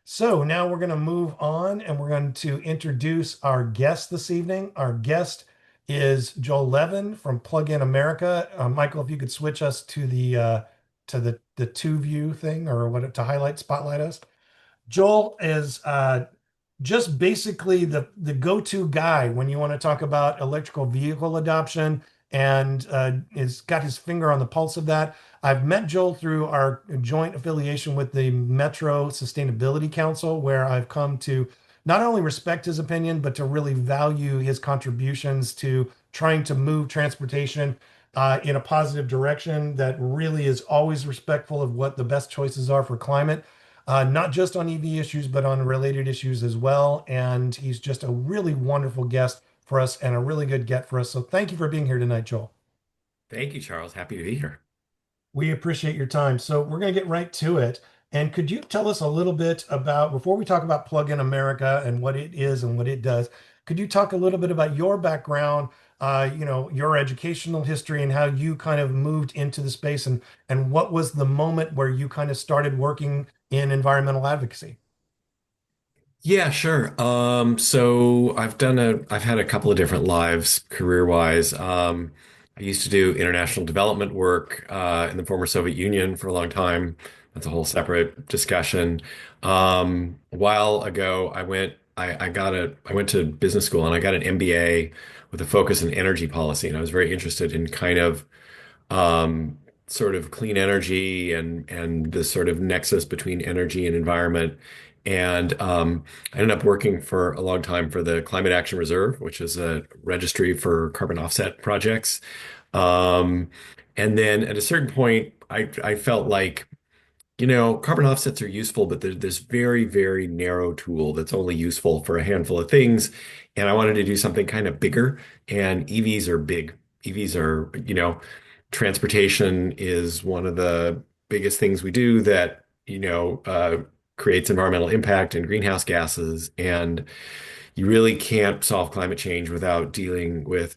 So now we're going to move on and we're going to introduce our guest this evening. Our guest is Joel Levin from Plug In America. Michael, if you could switch us to the two view thing or what to highlight, spotlight us. Joel is just basically the go-to guy when you want to talk about electrical vehicle adoption and is got his finger on the pulse of that. I've met Joel through our joint affiliation with the Metro Sustainability Council, where I've come to not only respect his opinion, but to really value his contributions to trying to move transportation in a positive direction that really is always respectful of what the best choices are for climate, not just on EV issues, but on related issues as well. And he's just a really wonderful guest for us and a really good get for us. So thank you for being here tonight, Joel. Thank you, Charles. Happy to be here. We appreciate your time. So we're going to get right to it. And could you tell us a little bit about, before we talk about Plug in America and what it is and what it does, could you talk a little bit about your background, your educational history and how you kind of moved into the space and what was the moment where you kind of started working in environmental advocacy? Yeah, sure. I've had a couple of different lives career-wise. I used to do international development work in the former Soviet Union for a long time. That's a whole separate discussion. A while ago, I went to business school and I got an MBA with a focus in energy policy, and I was very interested in kind of um, sort of clean energy and the sort of nexus between energy and environment. And I ended up working for a long time for the Climate Action Reserve, which is a registry for carbon offset projects. Um, and then at a certain point, I felt like, carbon offsets are useful, but there's this very, very narrow tool that's only useful for a handful of things. And I wanted to do something kind of bigger, and EVs are big. EVs are, transportation is one of the biggest things we do that, creates environmental impact and greenhouse gases. And you really can't solve climate change without dealing with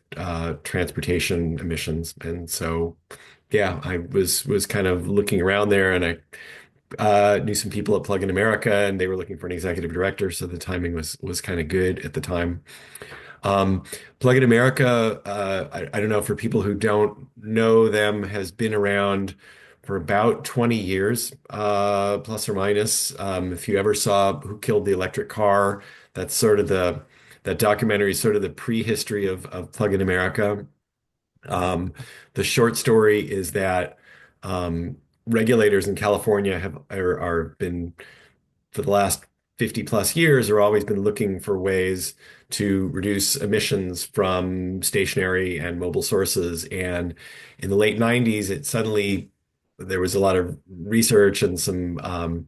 transportation emissions. And so, yeah, I was kind of looking around there, and I knew some people at Plug in America, and they were looking for an executive director, so the timing was kind of good at the time. Um, Plug in America, I don't know, for people who don't know them, has been around for about 20 years, plus or minus. If you ever saw Who Killed the Electric Car, that's sort of that documentary is sort of the prehistory of Plug in America. Um, the short story is that regulators in California are been for the last 50 plus years are always been looking for ways to reduce emissions from stationary and mobile sources. And in the late 90s, it suddenly there was a lot of research and some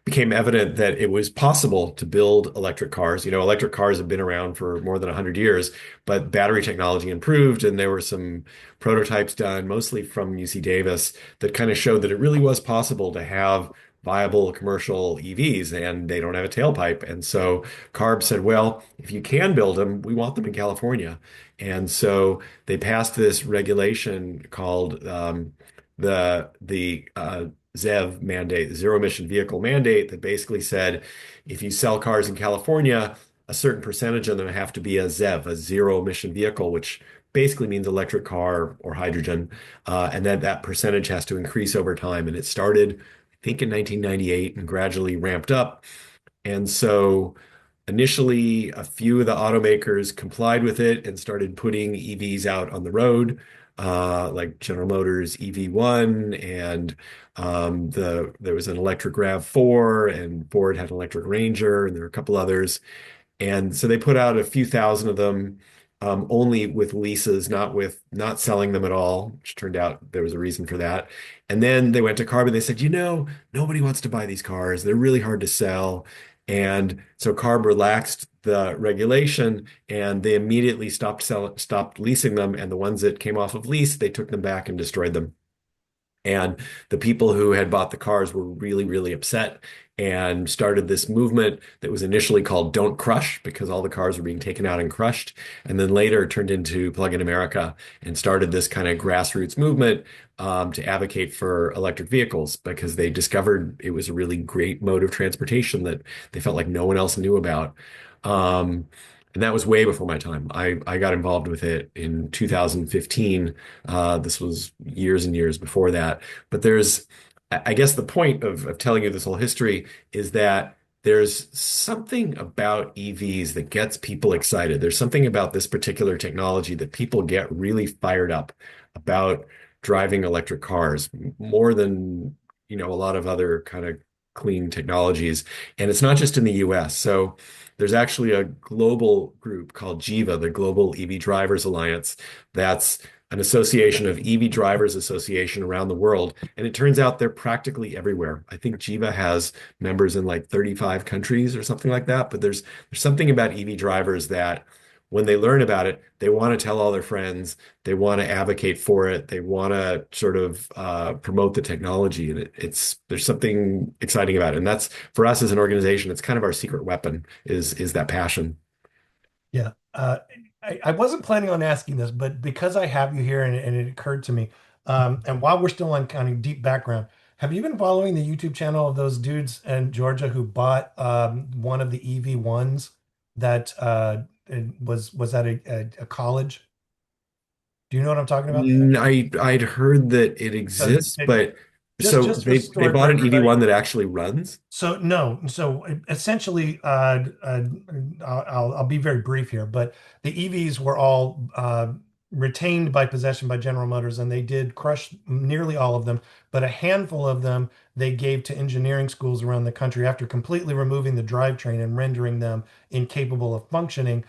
became evident that it was possible to build electric cars. Electric cars have been around for more than 100 years, but battery technology improved, and there were some prototypes done, mostly from UC Davis, that kind of showed that it really was possible to have viable commercial EVs, and they don't have a tailpipe. And so CARB said, well, if you can build them, we want them in California. And so they passed this regulation called the ZEV mandate, the zero emission vehicle mandate, that basically said if you sell cars in California, a certain percentage of them have to be a ZEV, a zero emission vehicle, which basically means electric car or hydrogen. And then that percentage has to increase over time. And it started, I think, in 1998 and gradually ramped up. And so initially, a few of the automakers complied with it and started putting EVs out on the road, like General Motors EV1, and there was an electric RAV4, and Ford had an electric Ranger, and there were a couple others. And so they put out a few thousand of them, only with leases, not selling them at all, which turned out there was a reason for that. And then they went to CARB and they said, nobody wants to buy these cars. They're really hard to sell. And so CARB relaxed the regulation, and they immediately stopped leasing them. And the ones that came off of lease, they took them back and destroyed them. And the people who had bought the cars were really, really upset. and started this movement that was initially called Don't Crush because all the cars were being taken out and crushed, and then later turned into Plug-in America and started this kind of grassroots movement to advocate for electric vehicles because they discovered it was a really great mode of transportation that they felt like no one else knew about. Um, and that was way before my time. I got involved with it in 2015. This was years and years before that. But I guess the point of telling you this whole history is that there's something about EVs that gets people excited. There's something about this particular technology that people get really fired up about driving electric cars more than, a lot of other kind of clean technologies. And it's not just in the US. So there's actually a global group called GIVA, the Global EV Drivers Alliance, that's an association of EV drivers association around the world. And it turns out they're practically everywhere. I think GIVA has members in like 35 countries or something like that. But there's something about EV drivers that when they learn about it, they want to tell all their friends, they want to advocate for it, they want to sort of promote the technology. And there's something exciting about it. And that's for us as an organization, it's kind of our secret weapon is that passion. Yeah. I wasn't planning on asking this, but because I have you here and it occurred to me, and while we're still on kind of deep background, have you been following the YouTube channel of those dudes in Georgia who bought one of the EV1s that it was at a college? Do you know what I'm talking about? I'd heard that it So exists, it, but just so just for they story for bought an everybody. EV1 that actually runs. So no, so essentially, I'll be very brief here, but the EVs were all retained by possession by General Motors, and they did crush nearly all of them, but a handful of them they gave to engineering schools around the country after completely removing the drivetrain and rendering them incapable of functioning,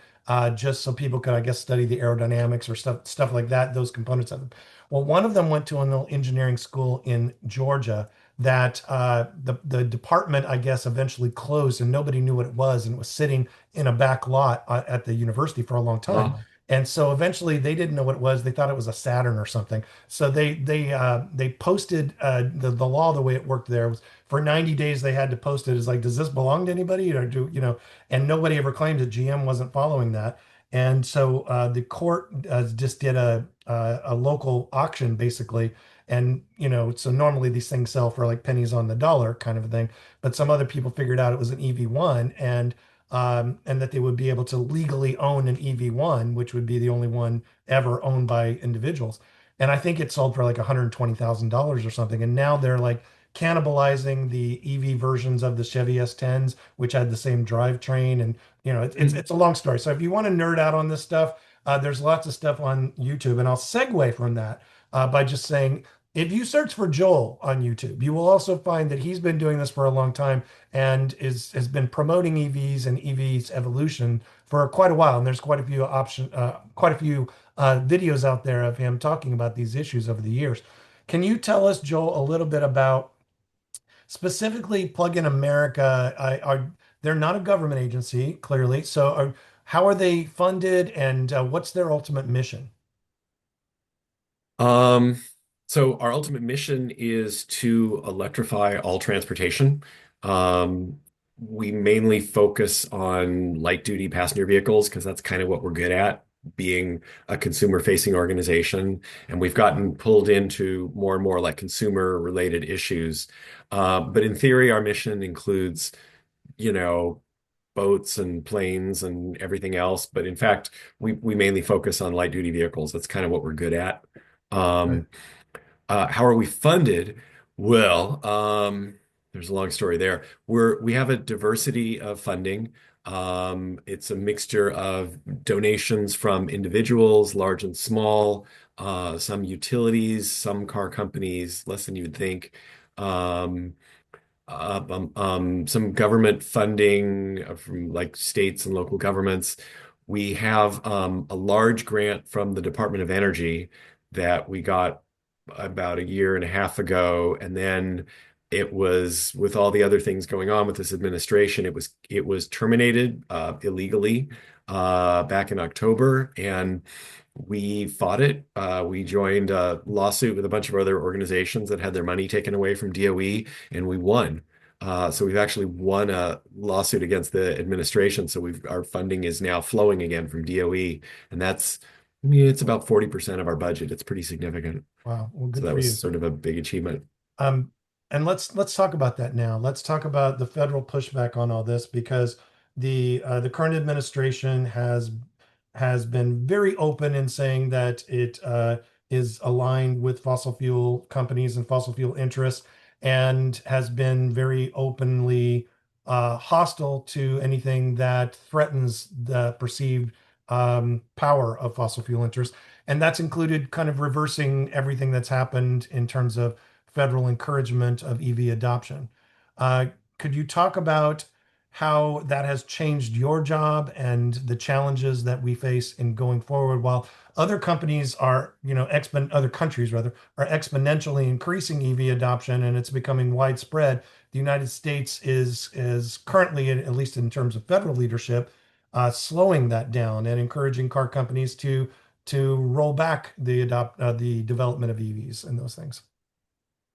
just so people could, I guess, study the aerodynamics or stuff like that, those components of them. Well, one of them went to an engineering school in Georgia that the department, I guess, eventually closed and nobody knew what it was, and it was sitting in a back lot at the university for a long time. Oh, And so eventually they didn't know what it was. They thought it was a Saturn or something. So they posted the law the way it worked there was for 90 days they had to post it as like, does this belong to anybody? Or and nobody ever claimed that GM wasn't following that. And so the court just did a local auction basically, and so normally these things sell for like pennies on the dollar kind of a thing, but some other people figured out it was an EV1, and that they would be able to legally own an EV1, which would be the only one ever owned by individuals. And I think it sold for like $120,000 or something. And now they're like cannibalizing the EV versions of the Chevy S10s, which had the same drivetrain. And it's a long story. So if you want to nerd out on this stuff, there's lots of stuff on YouTube, and I'll segue from that by just saying if you search for Joel on YouTube, you will also find that he's been doing this for a long time and has been promoting EVs and EVs evolution for quite a while. And there's quite a few videos out there of him talking about these issues over the years. Can you tell us, Joel, a little bit about specifically Plug-in America? They're not a government agency, clearly. So how are they funded, and what's their ultimate mission? Um, so our ultimate mission is to electrify all transportation. Um, we mainly focus on light duty passenger vehicles because that's kind of what we're good at, being a consumer facing organization. And we've gotten pulled into more and more like consumer related issues. But in theory, our mission includes, you know, boats and planes and everything else. But in fact, we mainly focus on light duty vehicles. That's kind of what we're good at. Right. Um, how are we funded? Well, there's a long story there. We have a diversity of funding. It's a mixture of donations from individuals, large and small, some utilities, some car companies, less than you would think. Um, some government funding from like states and local governments. We have a large grant from the Department of Energy that we got about a year and a half ago, and then it was with all the other things going on with this administration, it was terminated illegally back in October, and we fought it. We joined a lawsuit with a bunch of other organizations that had their money taken away from DOE, and we won. So we've actually won a lawsuit against the administration. So our funding is now flowing again from DOE, and I mean, it's about 40% of our budget. It's pretty significant. Wow. Well, So good that for was you. sort of a big achievement. Um, and let's talk about that now. Let's talk about the federal pushback on all this because the current administration has been very open in saying that it is aligned with fossil fuel companies and fossil fuel interests, and has been very openly hostile to anything that threatens the perceived power of fossil fuel interests. And that's included kind of reversing everything that's happened in terms of federal encouragement of EV adoption. Uh, could you talk about how that has changed your job and the challenges that we face in going forward while other companies are, other countries rather, are exponentially increasing EV adoption and it's becoming widespread. The United States is currently, at least in terms of federal leadership, slowing that down and encouraging car companies to roll back the development of EVs and those things.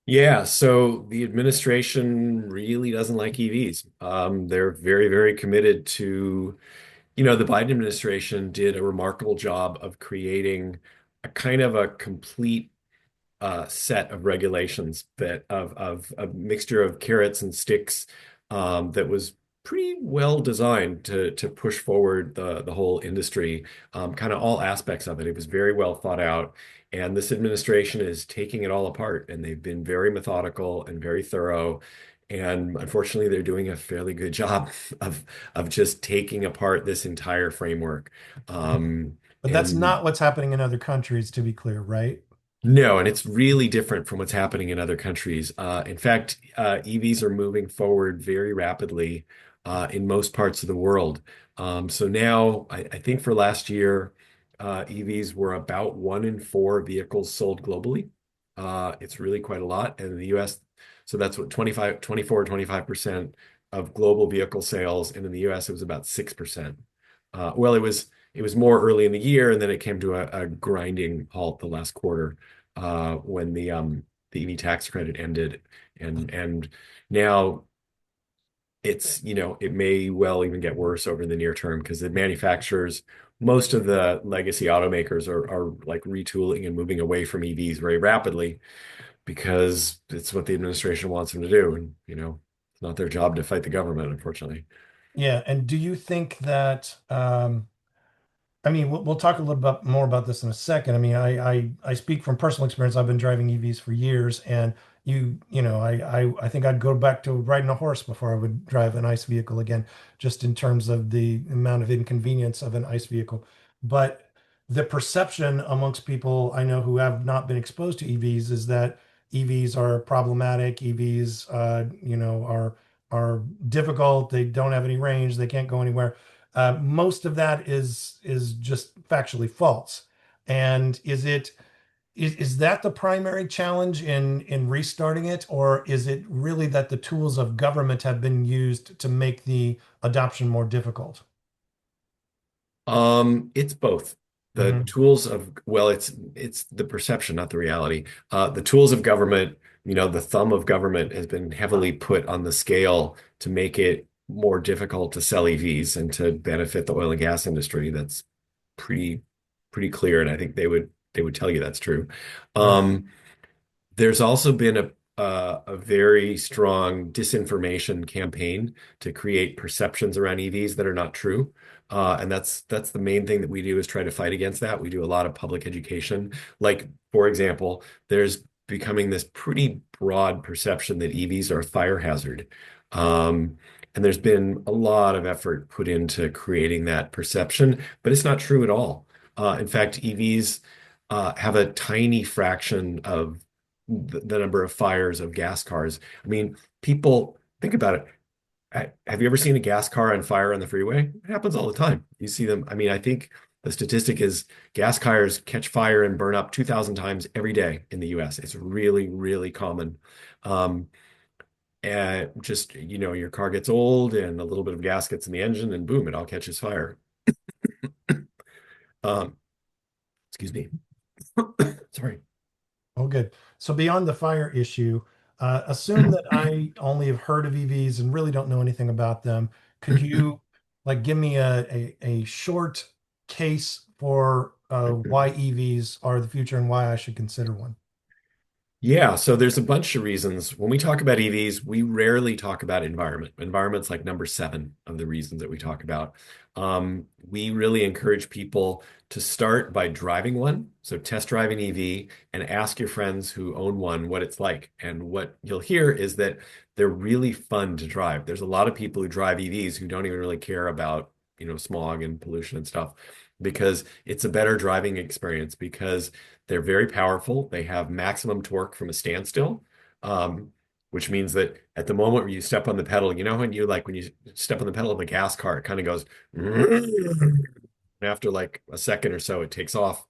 Yeah, so the administration really doesn't like EVs. They're very, very committed to, the Biden administration did a remarkable job of creating a kind of a complete set of regulations that of a mixture of carrots and sticks that was pretty well designed to push forward the whole industry, kind of all aspects of it. It was very well thought out, and this administration is taking it all apart, and they've been very methodical and very thorough. And unfortunately, they're doing a fairly good job of just taking apart this entire framework. But that's And not what's happening in other countries, to be clear, right? No, and it's really different from what's happening in other countries. In fact, EVs are moving forward very rapidly in most parts of the world. So now, I think for last year, EVs were about 1 in 4 vehicles sold globally. It's really quite a lot. And in the US, so that's what 25% of global vehicle sales. And in the US, it was about 6%. Well, it was more early in the year, and then it came to a grinding halt the last quarter when the EV tax credit ended, and now it may well even get worse over the near term because the manufacturers, most of the legacy automakers are like retooling and moving away from EVs very rapidly because it's what the administration wants them to do, and it's not their job to fight the government, unfortunately. Yeah. And do you think that I mean, we'll talk a little bit more about this in a second. I mean, I speak from personal experience. I've been driving EVs for years, and I think I'd go back to riding a horse before I would drive an ICE vehicle again, just in terms of the amount of inconvenience of an ICE vehicle. But the perception amongst people I know who have not been exposed to EVs is that EVs are problematic. EVs, are difficult. They don't have any range. They can't go anywhere. Most of that is just factually false. And is that the primary challenge in restarting it, or is it really that the tools of government have been used to make the adoption more difficult? It's both. The Hmm. tools of, well, it's the perception, not the reality. The tools of government, the thumb of government has been heavily put on the scale to make it more difficult to sell EVs and to benefit the oil and gas industry. That's pretty pretty clear, and I think they would tell you that's true. Right. Um, there's also been a very strong disinformation campaign to create perceptions around EVs that are not true. And that's the main thing that we do is try to fight against that. We do a lot of public education. Like, for example, there's becoming this pretty broad perception that EVs are a fire hazard. Um, and there's been a lot of effort put into creating that perception, but it's not true at all. In fact, EVs have a tiny fraction of the number of fires of gas cars. I mean, people think about it. Have you ever seen a gas car on fire on the freeway? It happens all the time. You see them. I mean, I think the statistic is gas cars catch fire and burn up 2,000 times every day in the US. It's really, really common. Um, and just, your car gets old and a little bit of gas gets in the engine and boom, it all catches fire. Um, excuse me. Sorry. Oh, good. So beyond the fire issue, Assume that I only have heard of EVs and really don't know anything about them. Could you like give me a short case for why EVs are the future and why I should consider one? Yeah, so there's a bunch of reasons. When we talk about EVs, we rarely talk about environment. Environment's like number seven of the reasons that we talk about. We really encourage people to start by driving one. So test drive an EV and ask your friends who own one what it's like. And what you'll hear is that they're really fun to drive. There's a lot of people who drive EVs who don't even really care about, smog and pollution and stuff because it's a better driving experience because they're very powerful. They have maximum torque from a standstill, which means that at the moment where you step on the pedal, when you step on the pedal of a gas car, it kind of goes, and after like a second or so, it takes off,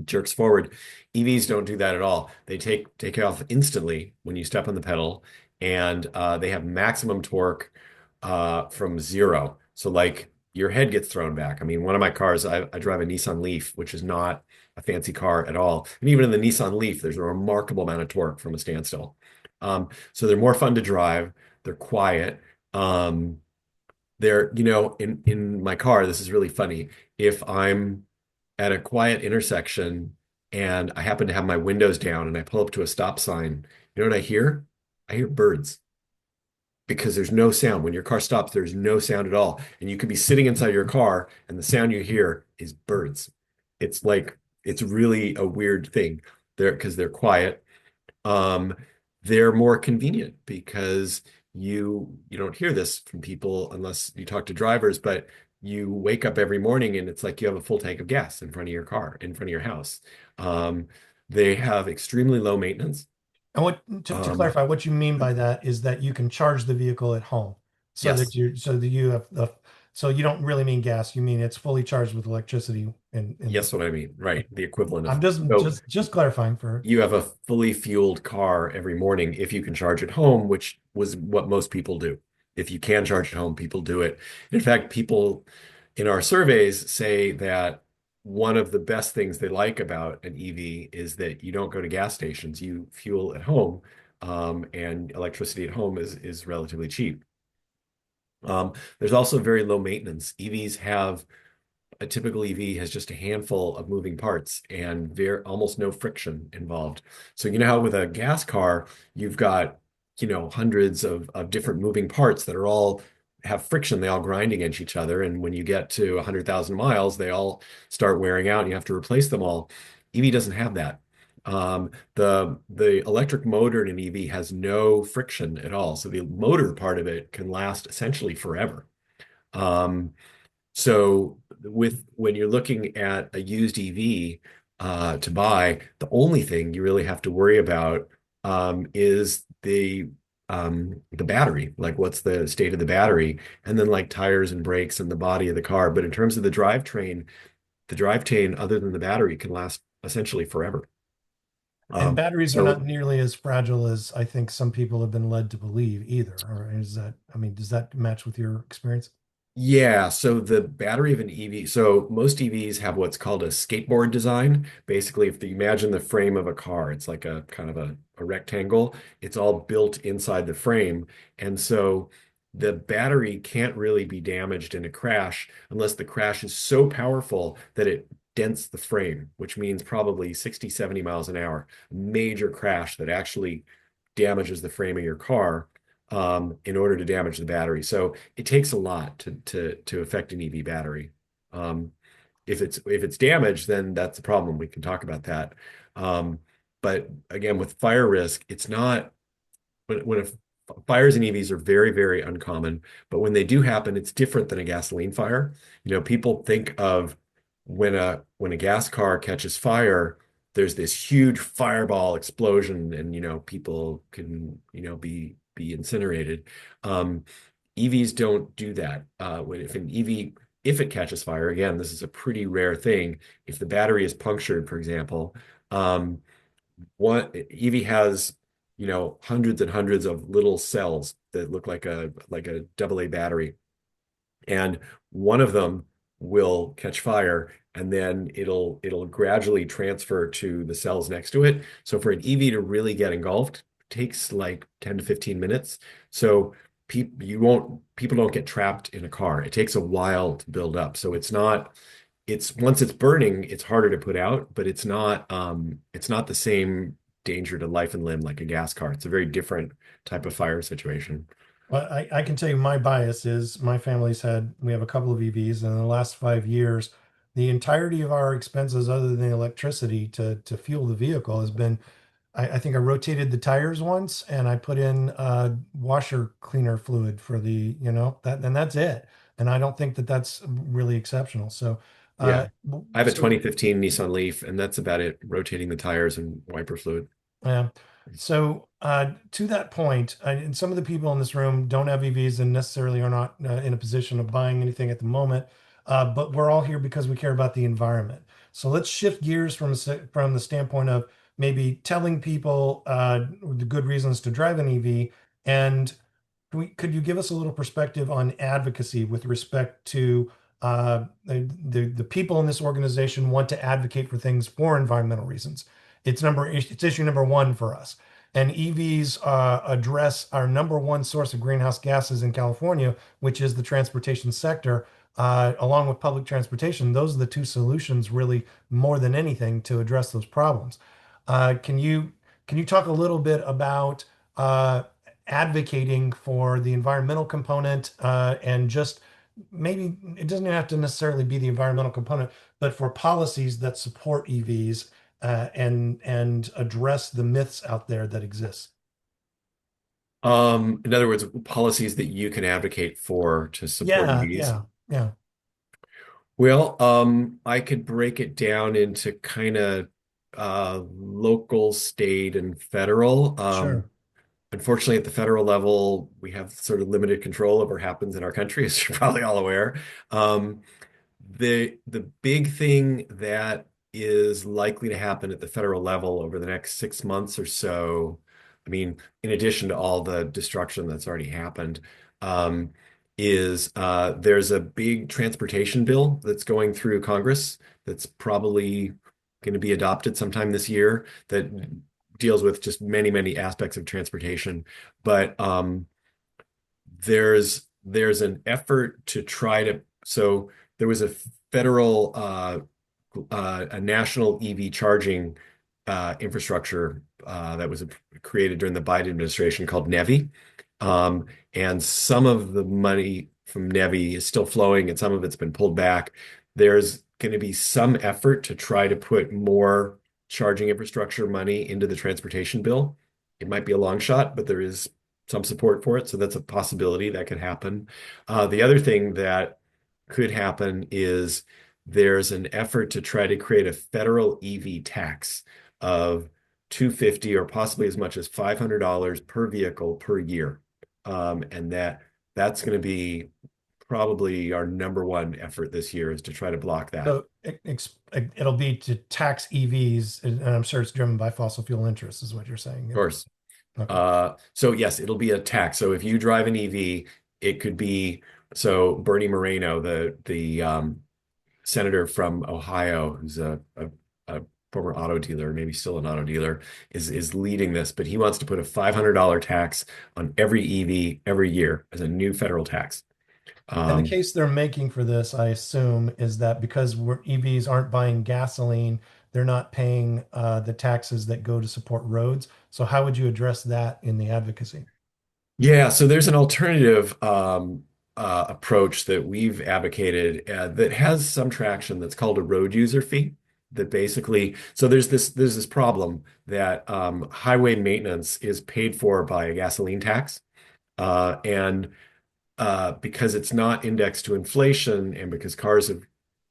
jerks forward. EVs don't do that at all. They take off instantly when you step on the pedal, and they have maximum torque from zero. So like your head gets thrown back. I mean, one of my cars, I drive a Nissan Leaf, which is not a fancy car at all. And even in the Nissan Leaf, there's a remarkable amount of torque from a standstill. So they're more fun to drive. They're quiet. Um, in my car, this is really funny. If I'm at a quiet intersection and I happen to have my windows down and I pull up to a stop sign, you know what I hear? I hear birds because there's no sound. When your car stops, there's no sound at all. And you could be sitting inside your car and the sound you hear is birds. It's really a weird thing there because they're quiet. Um, they're more convenient because you don't hear this from people unless you talk to drivers, but you wake up every morning and it's like you have a full tank of gas in front of your car, in front of your house. Um, they have extremely low maintenance. And to Um, clarify, what you mean by that is that you can charge the vehicle at home, yes, so that you have the so you don't really mean gas. You mean it's fully charged with electricity in the. yes, what I mean, right? The equivalent I'm of just so just just clarifying for. you have a fully fueled car every morning if you can charge at home, which was what most people do. If you can charge at home, people do it. In fact, people in our surveys say that one of the best things they like about an EV is that you don't go to gas stations, you fuel at home, and electricity at home is relatively cheap. There's also very low maintenance. EVs have a typical EV has just a handful of moving parts and very almost no friction involved. So you know how with a gas car, you've got, hundreds of different moving parts that are all have friction, they all grind against each other. And when you get to 100,000 miles, they all start wearing out and you have to replace them all. EV doesn't have that. The electric motor in an EV has no friction at all. So the motor part of it can last essentially forever. Um, so with when you're looking at a used EV to buy, the only thing you really have to worry about is the battery, like what's the state of the battery, and then like tires and brakes and the body of the car. But in terms of the drivetrain, other than the battery, can last essentially forever. And batteries are not So nearly as fragile as I think some people have been led to believe either. Or is that, I mean, does that match with your experience? yeah, so the battery of an EV, so most EVs have what's called a skateboard design. Basically, if you imagine the frame of a car, it's like a kind of a rectangle. It's all built inside the frame. And so the battery can't really be damaged in a crash unless the crash is so powerful that it dents the frame, which means probably 60, 70 miles an hour. Major crash that actually damages the frame of your car in order to damage the battery. So it takes a lot to affect an EV battery. Um, if it's damaged, then that's a problem. We can talk about that. Um, but again, with fire risk, it's not when fires in EVs are very, very uncommon, but when they do happen, it's different than a gasoline fire. People think of when a gas car catches fire, there's this huge fireball explosion, and people can be incinerated. EVs don't do that. If an EV if it catches fire, again, this is a pretty rare thing. If the battery is punctured, for example, um, one Evie has, hundreds and hundreds of little cells that look like a AA battery, and one of them will catch fire, and then it'll gradually transfer to the cells next to it. So for an EV to really get engulfed, it takes like 10 to 15 minutes. So people don't get trapped in a car. It takes a while to build up. So it's once it's burning, it's harder to put out, but it's not the same danger to life and limb like a gas car. It's a very different type of fire situation. Well, I can tell you my bias is we have a couple of EVs, and in the last 5 years, the entirety of our expenses, other than electricity to fuel the vehicle, has been I think I rotated the tires once and I put in washer cleaner fluid for that, and that's it. And I don't think that that's really exceptional. So, uh, Yeah. I have a so 2015 Nissan Leaf, and that's about it, rotating the tires and wiper fluid. Yeah. To that point, and some of the people in this room don't have EVs and necessarily are not in a position of buying anything at the moment, but we're all here because we care about the environment. So let's shift gears from the standpoint of maybe telling people the good reasons to drive an EV, and could you give us a little perspective on advocacy with respect to the people in this organization want to advocate for things for environmental reasons? It's issue number one for us. And EVs address our number one source of greenhouse gases in California, which is the transportation sector, along with public transportation. Those are the two solutions, really, more than anything, to address those problems. Can you talk a little bit about uh, advocating for the environmental component and just maybe it doesn't have to necessarily be the environmental component, but for policies that support EVs and address the myths out there that exist. In other words, policies that you can advocate for to support Yeah, EVs. yeah, yeah. Well, I could break it down into kind of local, state, and federal. Sure. Unfortunately, at the federal level, we have sort of limited control over what happens in our country, as you're probably all aware. Um, the big thing that is likely to happen at the federal level over the next 6 months or so, I mean, in addition to all the destruction that's already happened, um, is there's a big transportation bill that's going through Congress that's probably going to be adopted sometime this year that deals with just many, many aspects of transportation. But there's an effort to try to so there was a federal a national EV charging infrastructure that was created during the Biden administration called NEVI. Um, and some of the money from NEVI is still flowing and some of it's been pulled back. There's going to be some effort to try to put more charging infrastructure money into the transportation bill. It might be a long shot, but there is some support for it. So that's a possibility that could happen. The other thing that could happen is there's an effort to try to create a federal EV tax of 250 or possibly as much as $500 per vehicle per year. And that's going to be probably our number one effort this year is to try to block that. So it'll be to tax EVs, and I'm sure it's driven by fossil fuel interests, is what you're saying. Of course. Okay. So yes, it'll be a tax. So if you drive an EV, it could be so Bernie Moreno, the senator from Ohio, who's a former auto dealer, maybe still an auto dealer, is leading this, but he wants to put a $500 tax on every EV every year as a new federal tax. And the Um, case they're making for this, I assume, is that because EVs aren't buying gasoline, they're not paying the taxes that go to support roads. So how would you address that in the advocacy? Yeah, so there's an alternative approach that we've advocated that has some traction that's called a road user fee. That basically, so there's this problem that highway maintenance is paid for by a gasoline tax, and because it's not indexed to inflation, and because cars have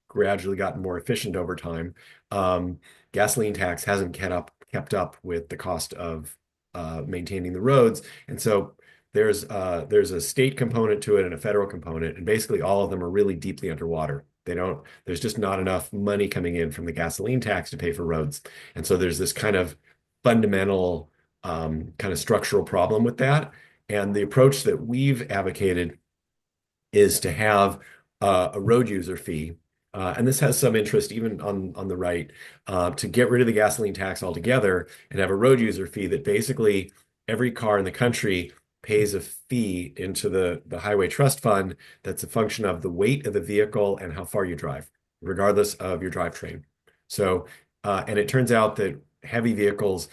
gradually gotten more efficient over time, um, gasoline tax hasn't kept up with the cost of maintaining the roads. And so there's a state component to it and a federal component, and basically all of them are really deeply underwater. There's just not enough money coming in from the gasoline tax to pay for roads. And so there's this kind of fundamental kind of structural problem with that. And the approach that we've advocated is to have a road user fee. And this has some interest even on the right to get rid of the gasoline tax altogether and have a road user fee that basically every car in the country pays a fee into the highway trust fund that's a function of the weight of the vehicle and how far you drive, regardless of your drivetrain. So, and it turns out that heavy vehicles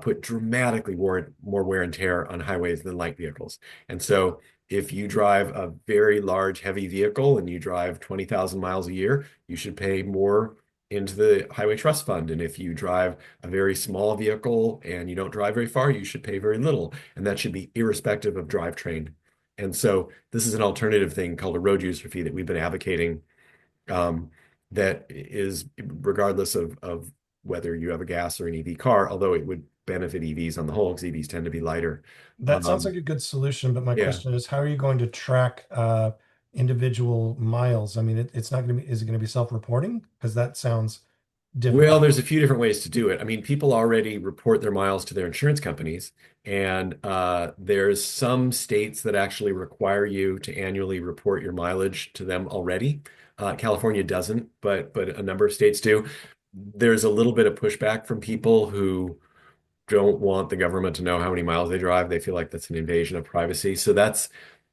put dramatically more wear and tear on highways than light vehicles. And so, if you drive a very large, heavy vehicle and you drive 20,000 miles a year, you should pay more into the highway trust fund. And if you drive a very small vehicle and you don't drive very far, you should pay very little. And that should be irrespective of drivetrain. And so this is an alternative thing called a road user fee that we've been advocating, um, that is regardless of whether you have a gas or an EV car, although it would benefit EVs on the whole because EVs tend to be lighter. That sounds Um, like a good solution, but my yeah. question is, how are you going to track individual miles? I mean, it's not going to be, is it going to be self-reporting? Because that sounds Well, difficult. there's a few different ways to do it. I mean, people already report their miles to their insurance companies, and there's some states that actually require you to annually report your mileage to them already. California doesn't, but a number of states do. There's a little bit of pushback from people who don't want the government to know how many miles they drive. They feel like that's an invasion of privacy. So that's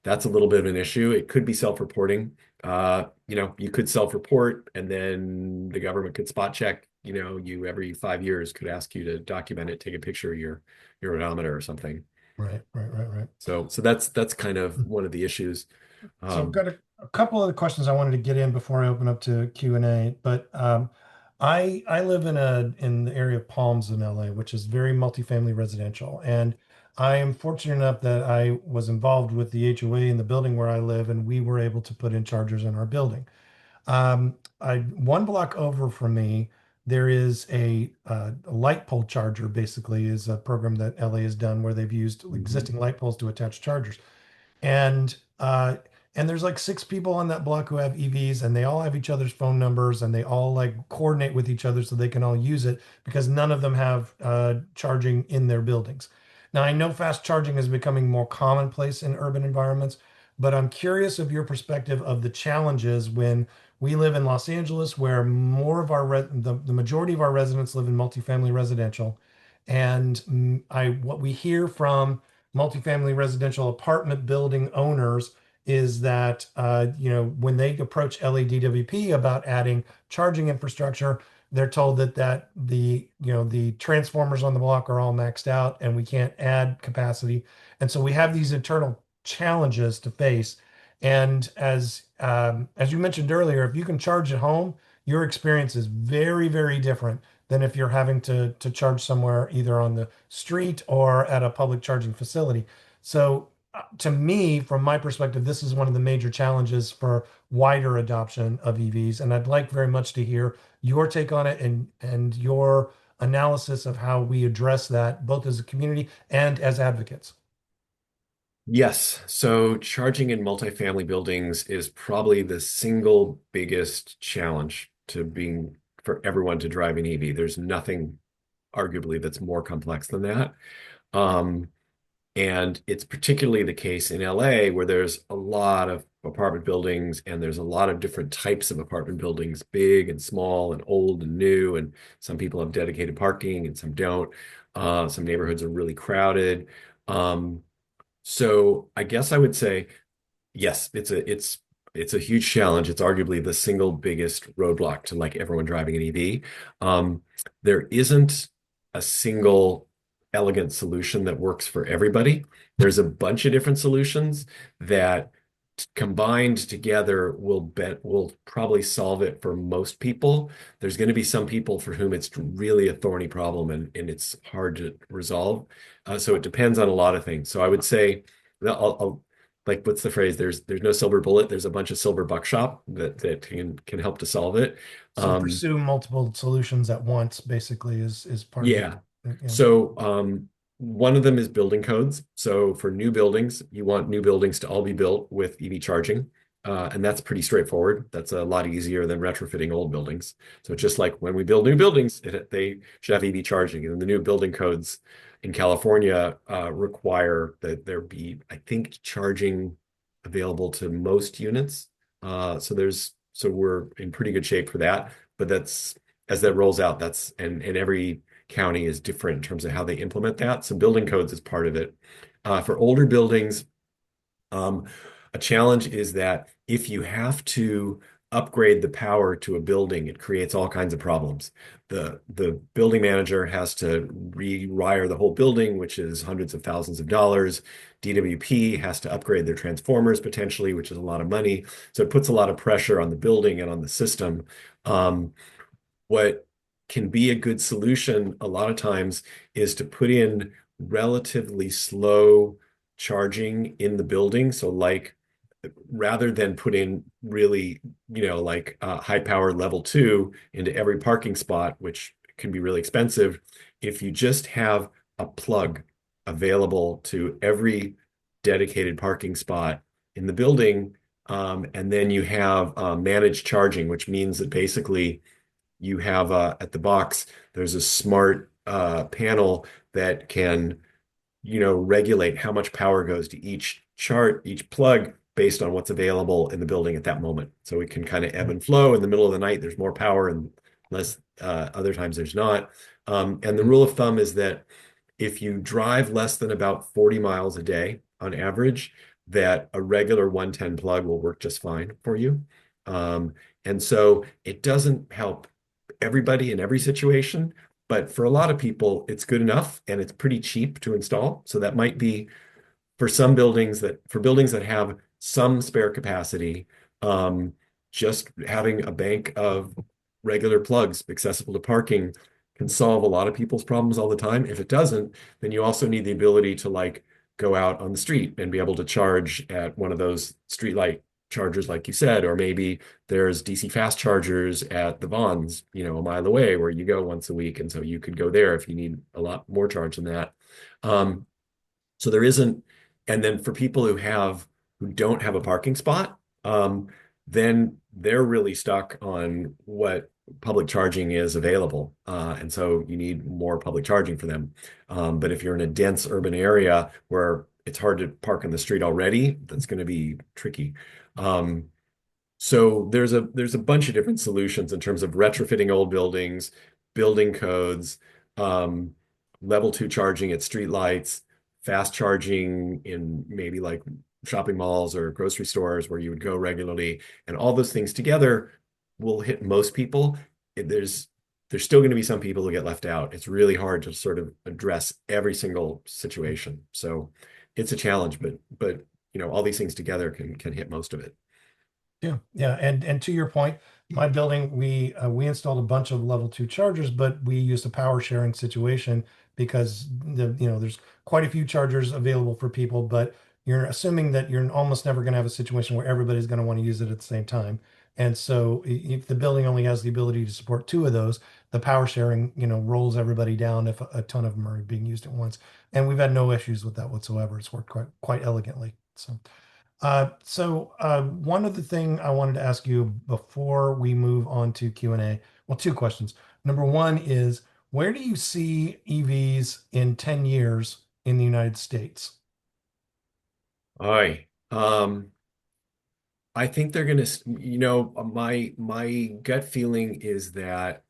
a little bit of an issue. It could be self-reporting. You could self-report and then the government could spot check, you every 5 years could ask you to document it, take a picture of your odometer or something. Right, right, right, right. So that's kind of one of the issues. So I've Um, got a couple of the questions I wanted to get in before I open up to Q&A, but I live in the area of Palms in LA, which is very multifamily residential, and I am fortunate enough that I was involved with the HOA in the building where I live, and we were able to put in chargers in our building. One block over from me, there is a light pole charger. Basically, is a program that LA has done where they've used mhm. existing light poles to attach chargers and uh and there's like six people on that block who have EVs and they all have each other's phone numbers and they all like coordinate with each other so they can all use it because none of them have charging in their buildings. Now I know fast charging is becoming more commonplace in urban environments, but I'm curious of your perspective of the challenges when we live in Los Angeles where more of the majority of our residents live in multifamily residential and I what we hear from multifamily residential apartment building owners is that when they approach LADWP about adding charging infrastructure, they're told that the transformers on the block are all maxed out and we can't add capacity, and so we have these internal challenges to face. And as you mentioned earlier, if you can charge at home, your experience is very, very different than if you're having to charge somewhere either on the street or at a public charging facility. So, to me, from my perspective, this is one of the major challenges for wider adoption of EVs. And I'd like very much to hear your take on it and your analysis of how we address that, both as a community and as advocates. Yes. So charging in multifamily buildings is probably the single biggest challenge to being for everyone to drive an EV. There's nothing arguably that's more complex than that. Um, and it's particularly the case in LA where there's a lot of apartment buildings and there's a lot of different types of apartment buildings, big and small and old and new. And some people have dedicated parking and some don't. Some neighborhoods are really crowded. Um, so I guess I would say yes, it's a huge challenge. It's arguably the single biggest roadblock to like everyone driving an EV. Um, there isn't a single elegant solution that works for everybody. There's a bunch of different solutions that combined together will probably solve it for most people. There's going to be some people for whom it's really a thorny problem and it's hard to resolve. So it depends on a lot of things. So I would say, like what's the phrase? There's no silver bullet. There's a bunch of silver buckshot that can help to solve it. So Um, pursue multiple solutions at once, basically, is part of yeah. the yeah. So one of them is building codes. So for new buildings, you want new buildings to all be built with EV charging. And that's pretty straightforward. That's a lot easier than retrofitting old buildings. So it's just like when we build new buildings, they should have EV charging. And the new building codes in California require that there be, I think, charging available to most units. So we're in pretty good shape for that. But that's as that rolls out, and every county is different in terms of how they implement that. So building codes is part of it. For older buildings, um, a challenge is that if you have to upgrade the power to a building, it creates all kinds of problems. The building manager has to rewire the whole building, which is hundreds of thousands of dollars. DWP has to upgrade their transformers potentially, which is a lot of money. So it puts a lot of pressure on the building and on the system. Um, what can be a good solution a lot of times is to put in relatively slow charging in the building. So like rather than put in really, like high power level two into every parking spot, which can be really expensive, if you just have a plug available to every dedicated parking spot in the building, and then you have managed charging, which means that basically you have at the box, there's a smart panel that can, regulate how much power goes to each plug based on what's available in the building at that moment. So it can kind of ebb and flow. In the middle of the night, there's more power and less, other times there's not. And the rule of thumb is that if you drive less than about 40 miles a day on average, that a regular 110 plug will work just fine for you. Um, and so it doesn't help everybody in every situation, but for a lot of people, it's good enough and it's pretty cheap to install. So that might be for buildings that have some spare capacity, um, just having a bank of regular plugs accessible to parking can solve a lot of people's problems all the time. If it doesn't, then you also need the ability to like go out on the street and be able to charge at one of those street light chargers, like you said, or maybe there's DC fast chargers at the Vons, a mile away where you go once a week. And so you could go there if you need a lot more charge than that. Um, so there isn't, and then for people who don't have a parking spot, then they're really stuck on what public charging is available. And so you need more public charging for them. But if you're in a dense urban area where it's hard to park on the street already, that's going to be tricky. Um, so there's a bunch of different solutions in terms of retrofitting old buildings, building codes, um, level two charging at streetlights, fast charging in maybe like shopping malls or grocery stores where you would go regularly, and all those things together will hit most people. There's still going to be some people who get left out. It's really hard to sort of address every single situation. So it's a challenge, but all these things together can hit most of it. Yeah, yeah, and to your point, my building we installed a bunch of level two chargers, but we used a power sharing situation because there's quite a few chargers available for people, but you're assuming that you're almost never going to have a situation where everybody's going to want to use it at the same time. And so if the building only has the ability to support two of those, the power sharing, rolls everybody down if a ton of them are being used at once. And we've had no issues with that whatsoever. It's worked quite elegantly. One other thing I wanted to ask you before we move on to Q&A, well, two questions. Number one is, where do you see EVs in 10 years in the United States? All right. I think they're gonna, my gut feeling is that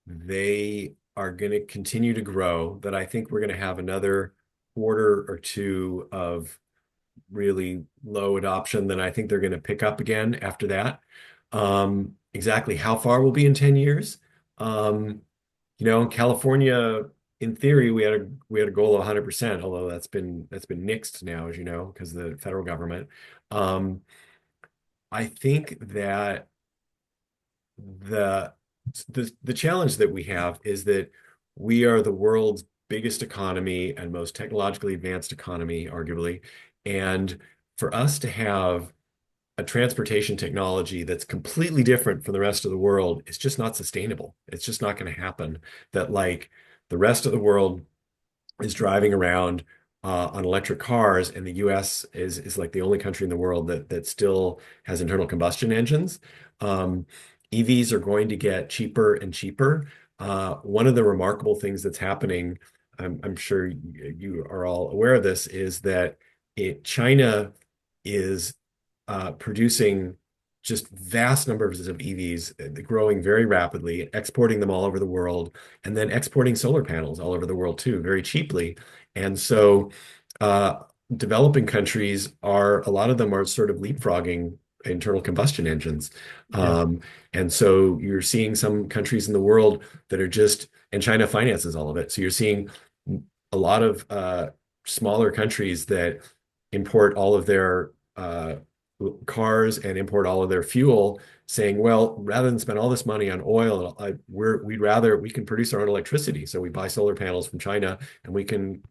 they are gonna continue to grow, that I think we're gonna have another quarter or two of really low adoption, then I think they're gonna pick up again after that. Exactly how far we'll be in 10 years. California, in theory, we had a goal of 100%, although that's been nixed now, as you know, because of the federal government. Um, I think that the the challenge that we have is that we are the world's biggest economy and most technologically advanced economy, arguably. And for us to have a transportation technology that's completely different from the rest of the world is just not sustainable. It's just not going to happen. That like the rest of the world is driving around on electric cars, and the U.S. is like the only country in the world that still has internal combustion engines. Um, EVs are going to get cheaper and cheaper. One of the remarkable things that's happening, I'm sure you are all aware of this, is that China is producing just vast numbers of EVs growing very rapidly, exporting them all over the world, and then exporting solar panels all over the world too, very cheaply. And so, uh, developing countries are a lot of them are sort of leapfrogging internal combustion engines. Yeah. Um, and so you're seeing some countries in the world that are just, and China finances all of it. So you're seeing a lot of smaller countries that import all of their cars and import all of their fuel, saying, well, rather than spend all this money on oil, we can produce our own electricity. So we buy solar panels from China, and we can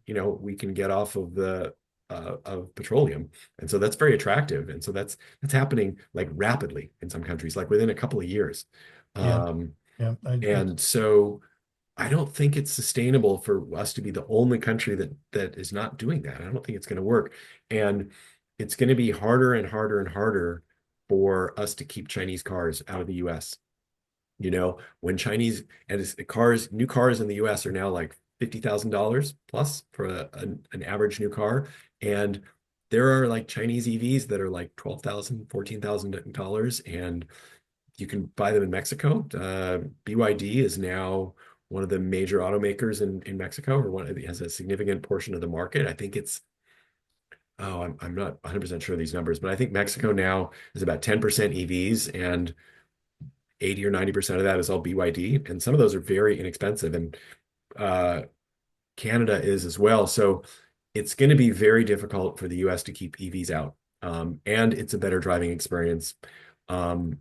get off of the of petroleum. And so that's very attractive. And so that's happening like rapidly in some countries, like within a couple of years. Yeah. Um, Yeah. and so I don't think it's sustainable for us to be the only country that is not doing that. I don't think it's going to work. And it's going to be harder and harder and harder for us to keep Chinese cars out of the US. When Chinese and new cars in the US are now like $50,000 plus for an average new car. And there are like Chinese EVs that are like $12,000, $14,000, and you can buy them in Mexico. BYD is now one of the major automakers in Mexico, or it has a significant portion of the market. I think I'm not 100% sure of these numbers, but I think Mexico now is about 10% EVs, and 80 or 90% of that is all BYD. And some of those are very inexpensive. And uh, Canada is as well. So it's going to be very difficult for the US to keep EVs out. And it's a better driving experience. Um,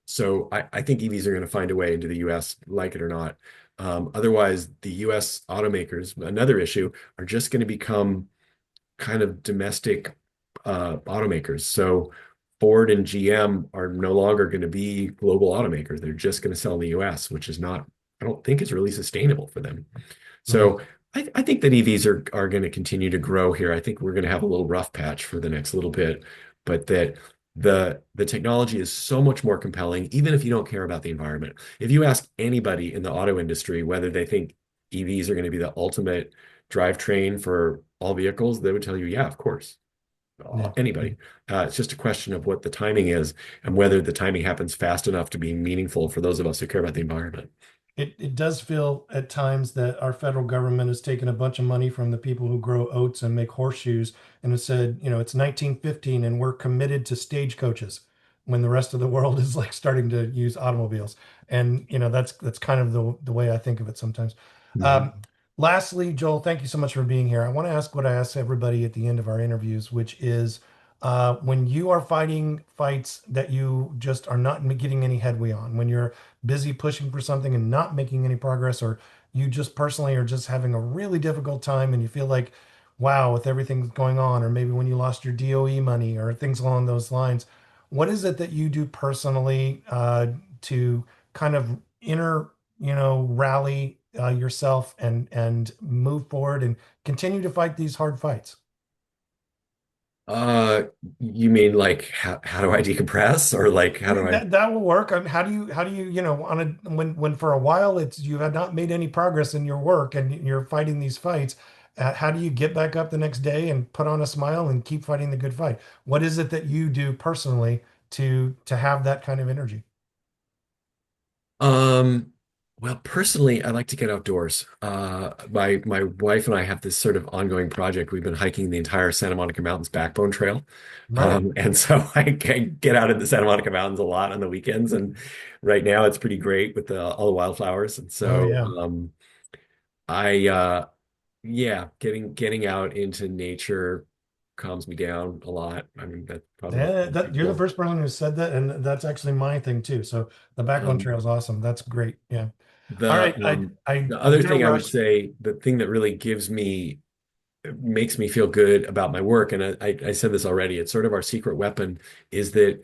So I think EVs are going to find a way into the US, like it or not. Otherwise, the US automakers, another issue, are just going to become kind of domestic automakers. So Ford and GM are no longer going to be global automakers. They're just going to sell in the US, which is not, I don't think is really sustainable for them. Right. So I think that EVs are going to continue to grow here. I think we're going to have a little rough patch for the next little bit, but that the technology is so much more compelling, even if you don't care about the environment. If you ask anybody in the auto industry whether they think EVs are going to be the ultimate drivetrain for all vehicles, they would tell you, yeah, of course. Yeah. Anybody. It's just a question of what the timing is and whether the timing happens fast enough to be meaningful for those of us who care about the environment. It does feel at times that our federal government has taken a bunch of money from the people who grow oats and make horseshoes and has said, it's 1915 and we're committed to stagecoaches when the rest of the world is like starting to use automobiles. And that's kind of the way I think of it sometimes. Um, Mhm. Lastly, Joel, thank you so much for being here. I want to ask what I ask everybody at the end of our interviews, which is when you are fighting fights that you just are not getting any headway on, when you're busy pushing for something and not making any progress, or you just personally are just having a really difficult time and you feel like, wow, with everything going on, or maybe when you lost your DOE money or things along those lines, what is it that you do personally to kind of rally yourself and move forward and continue to fight these hard fights? Uh, you mean like how do I decompress or like how do I That will work. How do you on a when for a while it's you have not made any progress in your work and you're fighting these fights, how do you get back up the next day and put on a smile and keep fighting the good fight? What is it that you do personally to have that kind of energy? um well, personally I like to get outdoors. My wife and I have this sort of ongoing project. We've been hiking the entire Santa Monica Mountains backbone trail. Right. And so I can get out in the Santa Monica Mountains a lot on the weekends, and right now it's pretty great with all the wildflowers. And Oh so yeah. I yeah, getting out into nature calms me down a lot. I mean, that's probably not Yeah, for that you're the people. first person who said that, and that's actually my thing too. So the backbone Um, trail is awesome. That's great. Yeah. All the right. I I the I'm other gonna thing I would rush. say, the thing that really makes me feel good about my work, and I said this already, it's sort of our secret weapon, is that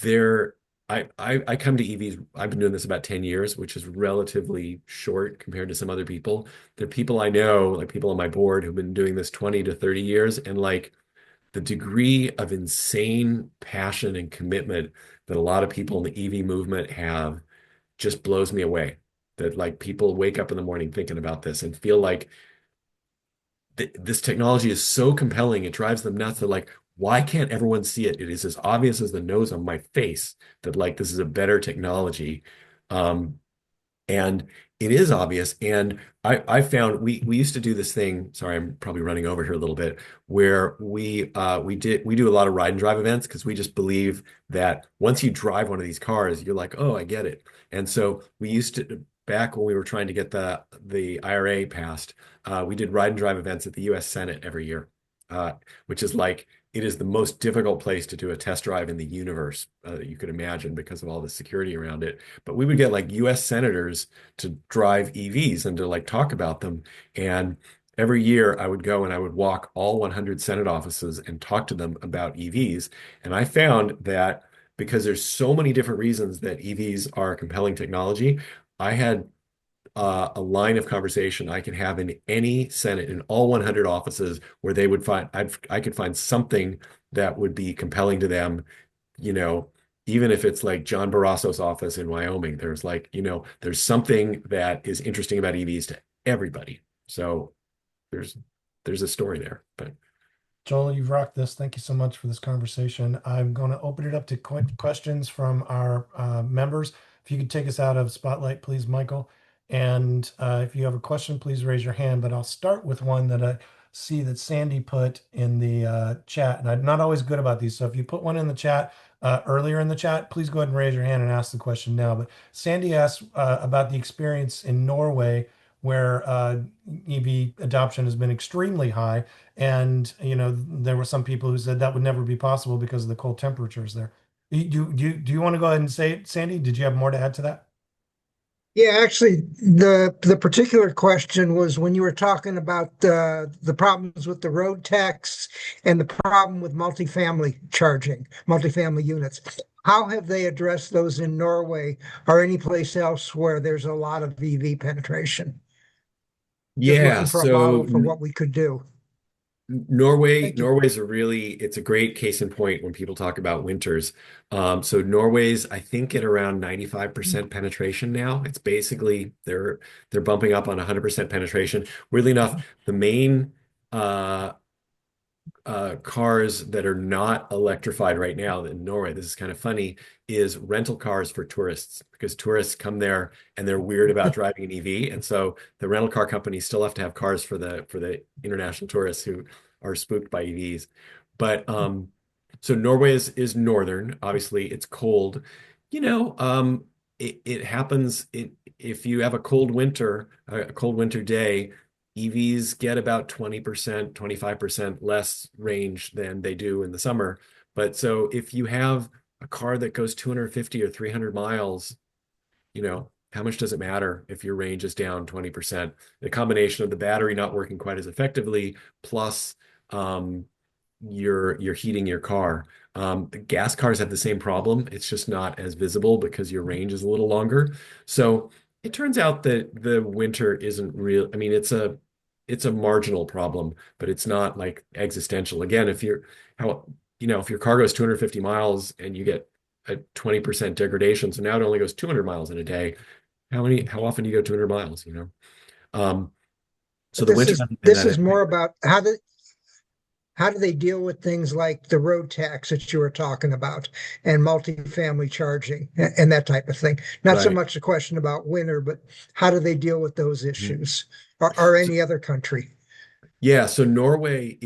there I come to EVs. I've been doing this about 10 years, which is relatively short compared to some other people. There are people I know, like people on my board who've been doing this 20 to 30 years, and like the degree of insane passion and commitment that a lot of people in the EV movement have just blows me away. That like people wake up in the morning thinking about this and feel like this technology is so compelling, it drives them nuts. They're like, why can't everyone see it? It is as obvious as the nose on my face that like this is a better technology. Um, and it is obvious. And I found we used to do this thing. Sorry, I'm probably running over here a little bit, where we do a lot of ride and drive events because we just believe that once you drive one of these cars, you're like, oh, I get it. And so we used to back when we were trying to get the IRA passed, we did ride and drive events at the U.S. Senate every year, which is like it is the most difficult place to do a test drive in the universe that you could imagine because of all the security around it. But we would get like US senators to drive EVs and to like talk about them. And every year I would go and I would walk all 100 Senate offices and talk to them about EVs. And I found that because there's so many different reasons that EVs are a compelling technology, I had a line of conversation I could have in any Senate in all 100 offices where they would find I could find something that would be compelling to them, you know, even if it's like John Barrasso's office in Wyoming, there's like, there's something that is interesting about EVs to everybody. So there's there's a story there. But Joel, you've rocked this. Thank you so much for this conversation. I'm going to open it up to questions from our members. If you could take us out of spotlight, please, Michael. And if you have a question, please raise your hand. But I'll start with one that I see that Sandy put in the chat. And I'm not always good about these. So if you put one in the chat earlier in the chat, please go ahead and raise your hand and ask the question now. But Sandy asked about the experience in Norway where EV adoption has been extremely high. And there were some people who said that would never be possible because of the cold temperatures there. Do you want to go ahead and say it, Sandy? Did you have more to add to that? Yeah, actually, the particular question was when you were talking about the problems with the road tax and the problem with multifamily charging, multifamily units. How have they addressed those in Norway or any place else where there's a lot of EV penetration? Just yeah, looking for a so model for what we could do. Norway, Thank you. Norway's it's a great case in point when people talk about winters. So Norway's, I think, at around 95% penetration now. It's basically they're bumping up on 100% penetration. Weirdly enough, the main uh, cars that are not electrified right now in Norway, this is kind of funny, is rental cars for tourists because tourists come there and they're weird about driving an EV. And so the rental car companies still have to have cars for the international tourists who are spooked by EVs. But so Norway is northern. Obviously, it's cold. It happens if you have a cold winter day. EVs get about 20%, 25% less range than they do in the summer. But so if you have a car that goes 250 or 300 miles, how much does it matter if your range is down 20%? The combination of the battery not working quite as effectively, plus um, you're heating your car. The gas cars have the same problem. It's just not as visible because your range is a little longer. So it turns out that the winter isn't real. I mean, it's a marginal problem, but it's not like existential. Again, if your car goes 250 miles and you get a 20% degradation, so now it only goes 200 miles in a day. How often do you go 200 miles, Um, so But the this winter is hasn't been this that is more impacted. about how do they deal with things like the road tax that you were talking about and multifamily charging and that type of thing? Not so Right. much a question about winter, but how do they deal with those Mhm. issues or any other country? Yeah, so Norway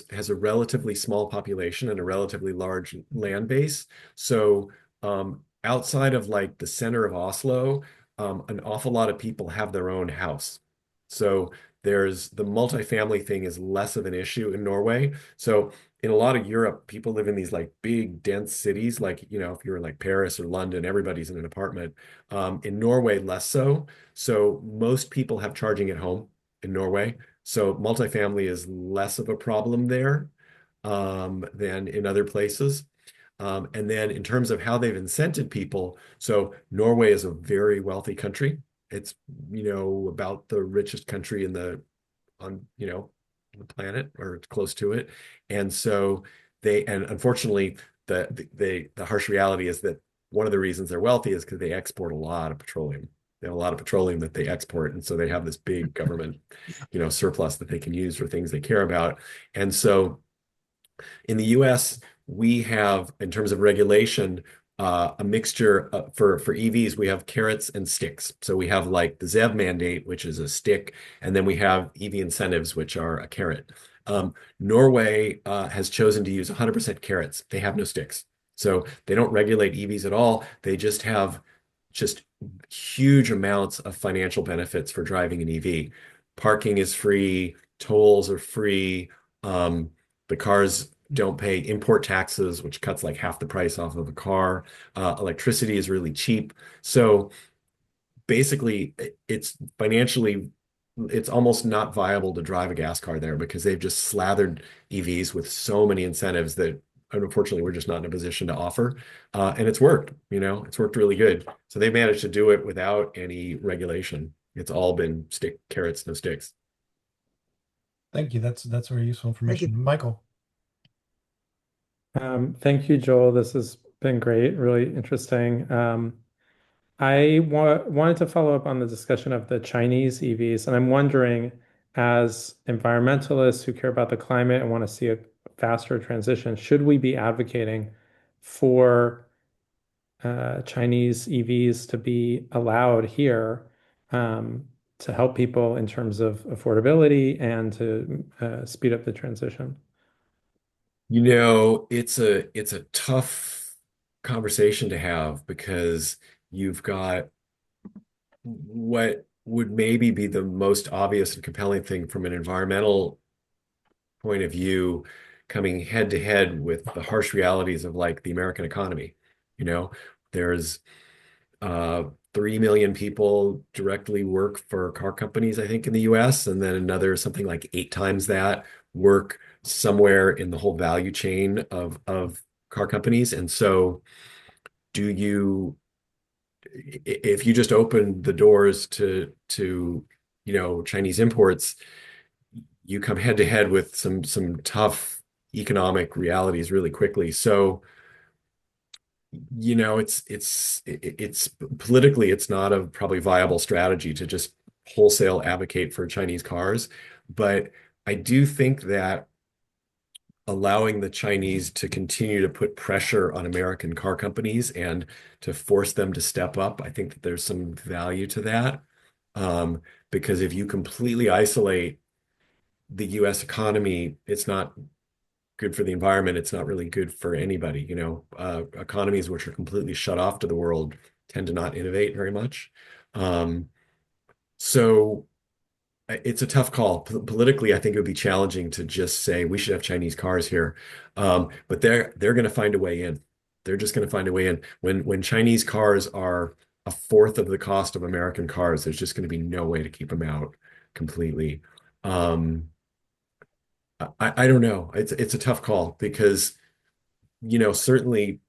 has a relatively small population and a relatively large land base. So outside of like the center of Oslo, an awful lot of people have their own house. So there's the multifamily thing is less of an issue in Norway. So in a lot of Europe, people live in these like big dense cities, like if you're in like Paris or London, everybody's in an apartment. In Norway, less so. So most people have charging at home in Norway. So multifamily is less of a problem there than in other places. And then in terms of how they've incented people, so Norway is a very wealthy country. It's, about the richest country on the planet or close to it. And so and unfortunately, the harsh reality is that one of the reasons they're wealthy is because they export a lot of petroleum. They have a lot of petroleum that they export, and so they have this big government, surplus that they can use for things they care about. And so In the US, we have, in terms of regulation, a mixture for EVs. We have carrots and sticks. So we have like the ZEV mandate, which is a stick, and then we have EV incentives, which are a carrot. Norway has chosen to use 100% carrots. They have no sticks. So they don't regulate EVs at all. They just have just huge amounts of financial benefits for driving an EV. Parking is free, tolls are free. The cars don't pay import taxes, which cuts like half the price off of a car. Electricity is really cheap. So basically, it's financially, it's almost not viable to drive a gas car there because they've just slathered EVs with so many incentives that unfortunately we're just not in a position to offer. And it's worked, it's worked really good. So they managed to do it without any regulation. It's all been stick carrots, no sticks. Thank you. That's very useful Thank you. information. Michael. Thank you, Joel. This has been great, really interesting. I wanted to follow up on the discussion of the Chinese EVs, and I'm wondering, as environmentalists who care about the climate and want to see a faster transition, should we be advocating for Chinese EVs to be allowed here to help people in terms of affordability and to speed up the transition? It's a tough conversation to have because you've got what would maybe be the most obvious and compelling thing from an environmental point of view coming head to head with the harsh realities of like the American economy. You know, there's 3 million people directly work for car companies, I think, in the US, and then another something like 8 times that work somewhere in the whole value chain of car companies. And so do you if you just open the doors to Chinese imports, you come head to head with some tough economic realities really quickly. So it's politically it's not a probably viable strategy to just wholesale advocate for Chinese cars, but I do think that allowing the Chinese to continue to put pressure on American car companies and to force them to step up, I think that there's some value to that. Because if you completely isolate the US economy, it's not good for the environment. It's not really good for anybody. Economies which are completely shut off to the world tend to not innovate very much. So it's a tough call. Politically, I think it would be challenging to just say we should have Chinese cars here. But they're going to find a way in. They're just going to find a way in. When Chinese cars are a fourth of the cost of American cars, there's just going to be no way to keep them out completely. I don't know. It's a tough call because, certainly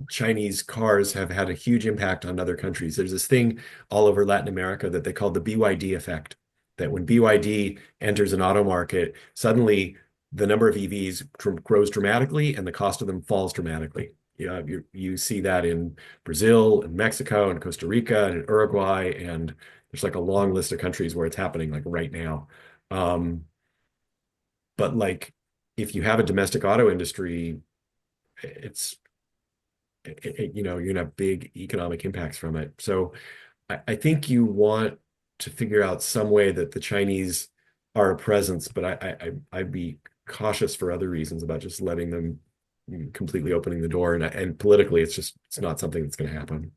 Chinese cars have had a huge impact on other countries. There's this thing all over Latin America that they call the BYD effect, that when BYD enters an auto market, suddenly the number of EVs grows dramatically and the cost of them falls dramatically. You see that in Brazil and Mexico and Costa Rica and Uruguay, and there's like a long list of countries where it's happening like right now. But like if you have a domestic auto industry, it's you're gonna have big economic impacts from it. So I think you want to figure out some way that the Chinese are a presence, but I'd be cautious for other reasons about just letting them completely opening the door. And politically, it's not something that's going to happen.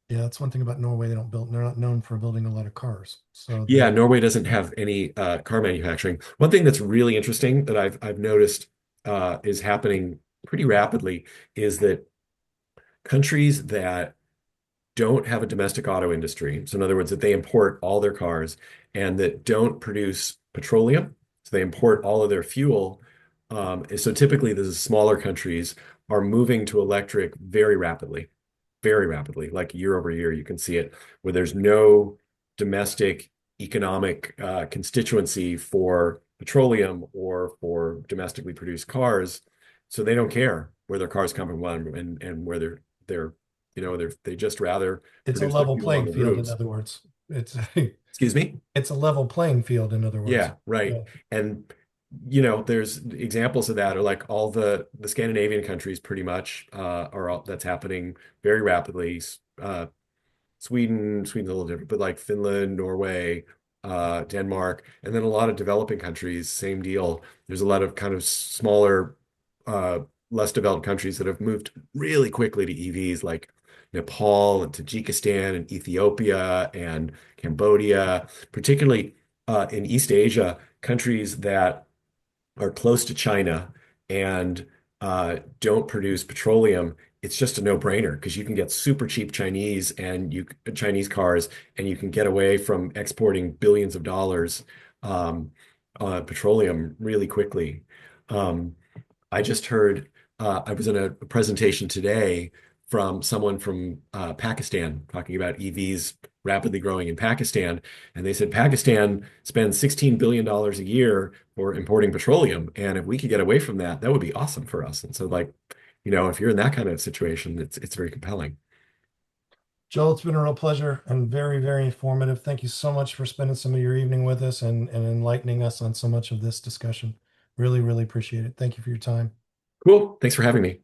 Yeah, that's one thing about Norway. They're not known for building a lot of cars. So Yeah, Norway doesn't have any car manufacturing. One thing that's really interesting that I've noticed is happening pretty rapidly is that countries that don't have a domestic auto industry, so in other words, that they import all their cars and that don't produce petroleum, so they import all of their fuel. So typically, the smaller countries are moving to electric very rapidly, like year over year. You can see it where there's no domestic economic constituency for petroleum or for domestically produced cars. So they don't care where their cars come from and where they're they just rather it's a produce their level fuel on playing the field. In roofs. other words, it's Excuse me? it's a level playing field. In other words, Yeah, right. yeah. And there's examples of that, or like all the Scandinavian countries pretty much are all that's happening very rapidly. Sweden's a little different, but like Finland, Norway, Denmark, and then a lot of developing countries, same deal. There's a lot of kind of smaller, uh, less developed countries that have moved really quickly to EVs, like Nepal and Tajikistan and Ethiopia and Cambodia, particularly in East Asia, countries that are close to China and don't produce petroleum. It's just a no-brainer because you can get super cheap Chinese cars, and you can get away from exporting billions of dollars um, petroleum really quickly. Um, I just heard, I was in a presentation today from someone from Pakistan talking about EVs rapidly growing in Pakistan. And they said Pakistan spends $16 billion a year for importing petroleum. And if we could get away from that, that would be awesome for us. And so, like, if you're in that kind of situation, it's very compelling. Joel, it's been a real pleasure and very, very informative. Thank you so much for spending some of your evening with us and enlightening us on so much of this discussion. Really, really appreciate it. Thank you for your time. Cool. Thanks for having me.